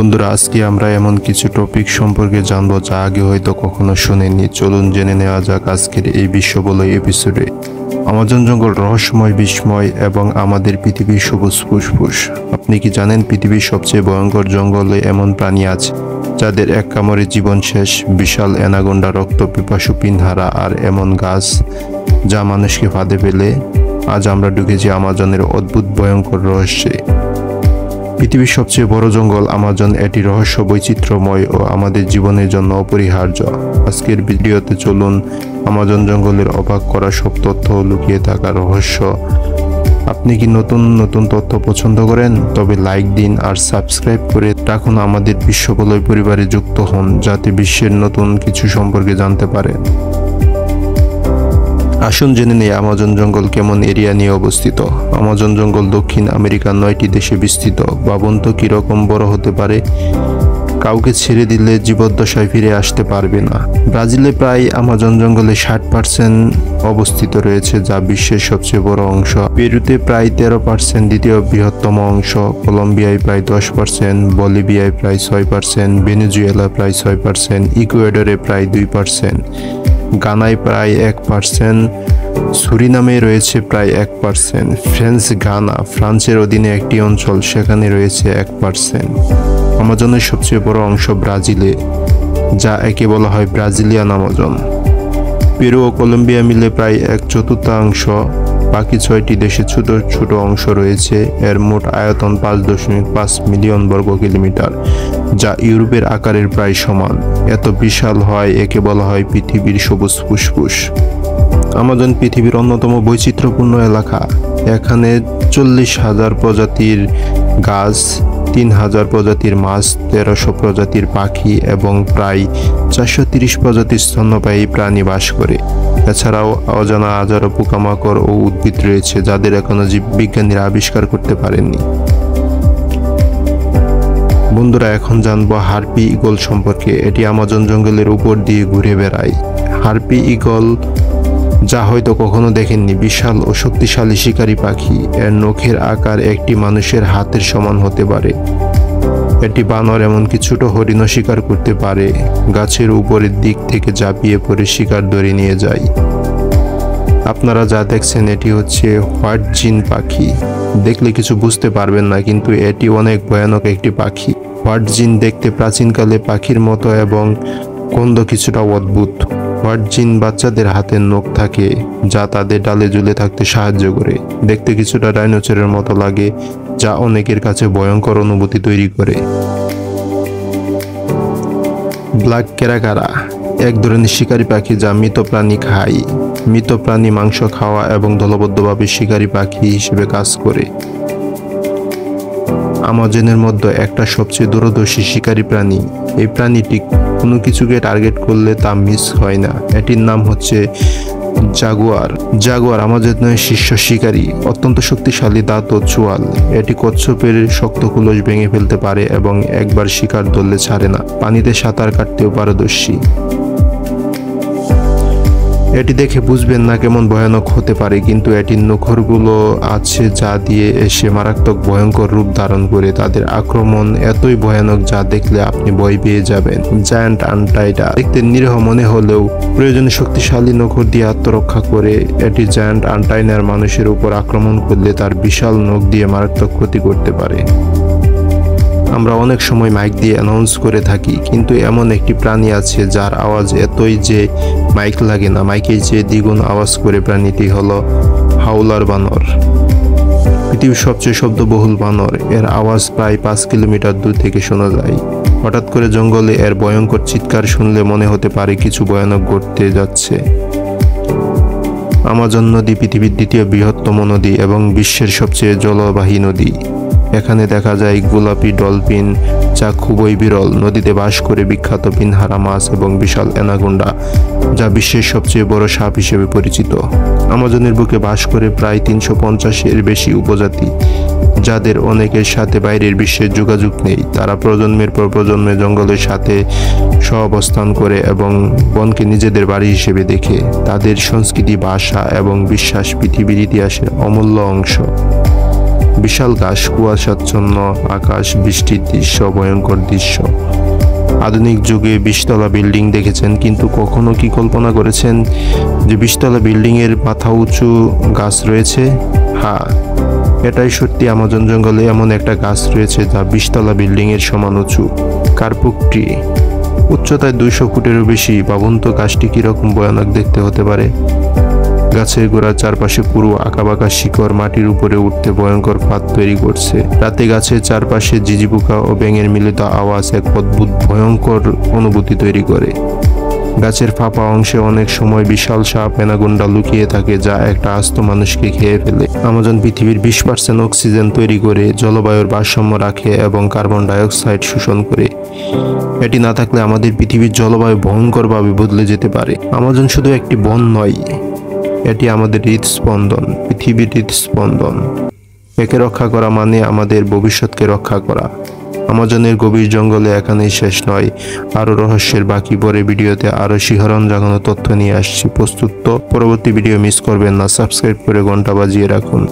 বন্ধুরা, আজকে আমরা এমন কিছু টপিক সম্পর্কে জানবো যা আগে হয়তো কখনো শুনেননি। চলুন জেনে নেওয়া যাক আজকের এই বিশ্ববলয় এপিসোডে। আমাজন জঙ্গল রহস্যময়, বিস্ময় এবং আমাদের পৃথিবীর সবুজ ফুসফুস। আপনি কি জানেন পৃথিবীর সবচেয়ে ভয়ঙ্কর জঙ্গলে এমন প্রাণী আছে যাদের এক কামড়ে জীবন শেষ? বিশাল অ্যানাকোন্ডা, রক্ত পিপাসু পিনহারা আর এমন গাছ যা মানুষকে ফাঁদে ফেলে। আজ আমরা ঢুকেছি আমাজনের অদ্ভুত ভয়ঙ্কর রহস্যে। পৃথিবীর সবচেয়ে বড় জঙ্গল আমাজন, এটি রহস্য, বৈচিত্র্যময় ও আমাদের জীবনের জন্য অপরিহার্য। আজকের ভিডিওতে চলুন আমাজন জঙ্গলের অবাক করা সব তথ্য ও লুকিয়ে থাকা রহস্য। আপনি কি নতুন নতুন তথ্য পছন্দ করেন? তবে লাইক দিন আর সাবস্ক্রাইব করে রাখুন। আমাদের বিশ্ববলয় পরিবারে যুক্ত হন যাতে বিশ্বের নতুন কিছু সম্পর্কে জানতে পারেন। আসুন জেনে নেই আমাজন জঙ্গল কেমন এরিয়া নিয়ে অবস্থিত। আমাজন জঙ্গল দক্ষিণ আমেরিকার 9টি দেশে বিস্তৃত। ভাবুন তো কিরকম বড় হতে পারে। কাউকে ছেড়ে দিলে জীবদ্দশায় ফিরে আসতে পারবে না। ব্রাজিলে প্রায় আমাজন জঙ্গলে 60% অবস্থিত রয়েছে, যা বিশ্বের সবচেয়ে বড় অংশ। পেরুতে প্রায় 13%, দ্বিতীয় বৃহত্তম অংশ। কলম্বিয়ায় প্রায় 10%, বলিভিয়ায় প্রায় 6%, ভেনেজুয়েলা প্রায় 6%, ইকুয়েডরে প্রায় 2%, গানায় প্রায় 1%, সুরিনামে রয়েছে প্রায় 1%, ফ্রেঞ্চ গানা ফ্রান্সের অধীনে একটি অঞ্চল, সেখানে রয়েছে 1%। আমাজনের সবচেয়ে বড় অংশ ব্রাজিলে, যা একে বলা হয় ব্রাজিলিয়ান আমাজন। পেরু ও কলম্বিয়া মিলে প্রায় 1/4। বাকি 6টি দেশে ছোট ছোট অংশ রয়েছে। এর মোট আয়তন 5.5 মিলিয়ন বর্গ কিলোমিটার, যা ইউরোপের আকারের প্রায় সমান। এত বিশাল হয় একে বলা হয় পৃথিবীর সবুজ ফুসফুস। আমাজন পৃথিবীর অন্যতম বৈচিত্র্যপূর্ণ এলাকা। এখানে 40,000 প্রজাতির গাছ, 3,000 প্রজাতির মাছ, 1300 প্রজাতির পাখি এবং প্রায় 430 প্রজাতির স্তন্যপায়ী প্রাণী বাস করে। এছাড়াও অজানা হাজারো পোকামাকড় ও উদ্ভিদ রয়েছে যাদের এখনো জীববিজ্ঞানীরা আবিষ্কার করতে পারেননি। বন্ধুরা, এখন জানবো হারপি ঈগল সম্পর্কে। এটি আমাজন জঙ্গলের উপর দিয়ে ঘুরে বেড়ায়। হারপি ঈগল, যা হয়তো কখনো দেখেননি, বিশাল ও শক্তিশালী শিকারী পাখি। এর নখের আকার একটি মানুষের হাতের সমান হতে পারে। এটি বানর, এমনকি ছোট হরিণও শিকার করতে পারে। গাছের উপরের দিক থেকে ঝাঁপিয়ে পড়ে শিকার ধরে নিয়ে যায়। আপনারা যা দেখছেন এটি হচ্ছে হোয়াইট জিন পাখি। দেখলে কিছু বুঝতে পারবেন না, কিন্তু এটি অনেক ভয়ানক একটি পাখি। হোয়াইট জিন দেখতে প্রাচীনকালে পাখির মতো এবং গন্ধ কিছুটা অদ্ভুত। হোয়াইট জিন বাচ্চাদের হাতের নখ থাকে, যা তাদের ডালে ঝুলে থাকতে সাহায্য করে। দেখতে কিছুটা ডাইনোসরের মতো লাগে, যা অনেকের কাছে ভয়ঙ্কর অনুভূতি তৈরি করে। ব্ল্যাক ক্যারাকারা এক ধরনের শিকারী পাখি যা মৃত প্রাণী খায়। মৃত প্রাণী মাংস খাওয়া এবং দলবদ্ধভাবে শিকারী পাখি হিসেবে কাজ করে। আমাজনের মধ্যে একটা সবচেয়ে দূরদর্শী শিকারী প্রাণী। এই প্রাণীটি কোনো কিছুকে টার্গেট করলে তা মিস হয় না। এটির নাম হচ্ছে জাগুয়ার। জাগুয়ার আমাজনের শীর্ষ শিকারী। অত্যন্ত শক্তিশালী দাঁত ও চোয়াল। এটি কচ্ছপের শক্ত খোলস ভেঙে ফেলতে পারে এবং একবার শিকার ধরলে ছাড়ে না। পানিতে সাঁতার কাটতেও পারদর্শী। এটি দেখে বুঝবেন না কেমন ভয়ানক হতে পারে, কিন্তু এটির নখরগুলো আছে যা দিয়ে এসে মারাত্মক ভয়ঙ্কর রূপ ধারণ করে। তাদের আক্রমণ এতই ভয়ানক যা দেখলে আপনি ভয় পেয়ে যাবেন। জায়ান্ট আনটাইডা দেখতে নিরীহ মনে হলেও প্রয়োজনে শক্তিশালী নখর দিয়ে আত্মরক্ষা করে। এটি জায়ান্ট আনটাইনার মানুষের উপর আক্রমণ করলে তার বিশাল নখ দিয়ে মারাত্মক ক্ষতি করতে পারে। আমরা অনেক সময় মাইক দিয়ে অ্যানাউন্স করে থাকি, কিন্তু এমন একটি প্রাণী আছে যার আওয়াজ এতই যে মাইক লাগে না, মাইকের চেয়ে দ্বিগুণ আওয়াজ করে। প্রাণীটি হলো হাউলার বানর। পৃথিবীর সবচেয়ে শব্দবহুল বানর। এর আওয়াজ প্রায় 5 কিলোমিটার দূর থেকে শোনা যায়। হঠাৎ করে জঙ্গলে এর ভয়ঙ্কর চিৎকার শুনলে মনে হতে পারে কিছু ভয়ানক ঘটতে যাচ্ছে। আমাজন নদী পৃথিবীর 2য় বৃহত্তম নদী এবং বিশ্বের সবচেয়ে জলবাহী নদী। এখানে দেখা যায় গোলাপি ডলফিন, যা খুবই বিরল। নদীতে বাস করে বিখ্যাত পিনহারা মাছ এবং বিশাল অ্যানাকোন্ডা, যা বিশ্বের সবচেয়ে বড় সাপ হিসেবে পরিচিত। আমাজনের বুকে বাস করে প্রায় 350-এর বেশি উপজাতি, যাদের অনেকের সাথে বাইরের বিশ্বের যোগাযোগ নেই। তারা প্রজন্মের পর প্রজন্মে জঙ্গলের সাথে সহাবস্থান করে এবং বনকে নিজেদের বাড়ি হিসেবে দেখে। তাদের সংস্কৃতি, ভাষা এবং বিশ্বাস পৃথিবীর ইতিহাসের অমূল্য অংশ। বিশাল ঘাস, কুয়াশাচ্ছন্ন আকাশ, বৃষ্টির দৃশ্য, ভয়ঙ্কর দৃশ্য। আধুনিক যুগে 20 তলা বিল্ডিং দেখেছেন, কিন্তু কখনো কি কল্পনা করেছেন যে 20 তলা বিল্ডিংয়ের মাথা উঁচু গাছ রয়েছে? হ্যাঁ, এটাই সত্যি। আমাজন জঙ্গলে এমন একটা গাছ রয়েছে যা 20 তলা বিল্ডিংয়ের সমান উঁচু। কার্পুক ট্রি, উচ্চতায় 200 ফুটেরও বেশি। ভাবুন তো গাছটি কিরকম ভয়ানক দেখতে হতে পারে। গাছের গোড়ার চারপাশে পুরো আঁকাবাঁকা শিকড় মাটির উপরে উঠতে ভয়ঙ্কর ফাঁদ তৈরি করছে। রাতে গাছের চারপাশে ঝিঝি পোকা ও ব্যাঙের মিলিত আওয়াজ এক অদ্ভুত ভয়ঙ্কর অনুভূতি তৈরি করে। গাছের ফাঁপা অংশে অনেক সময় বিশাল সাপ অ্যানাকোন্ডা লুকিয়ে থাকে, যা একটা আস্ত মানুষকে খেয়ে ফেলে। আমাজন পৃথিবীর 20% অক্সিজেন তৈরি করে, জলবায়ুর ভারসাম্য রাখে এবং কার্বন ডাইঅক্সাইড শোষণ করে। এটি না থাকলে আমাদের পৃথিবীর জলবায়ু ভয়ঙ্করভাবে বদলে যেতে পারে। আমাজন শুধু একটি বন নয়, এটি আমাদের হৃদস্পন্দন, পৃথিবীর হৃদস্পন্দন। একে রক্ষা করা মানে আমাদের ভবিষ্যৎকে রক্ষা করা। আমাজনের গভীর জঙ্গলে এখানেই শেষ নয়, আরও রহস্যের বাকি। পরে ভিডিওতে আরও শিহরণ জাগানো তথ্য নিয়ে আসছি। প্রস্তুত তো? পরবর্তী ভিডিও মিস করবেন না। সাবস্ক্রাইব করে ঘন্টা বাজিয়ে রাখুন।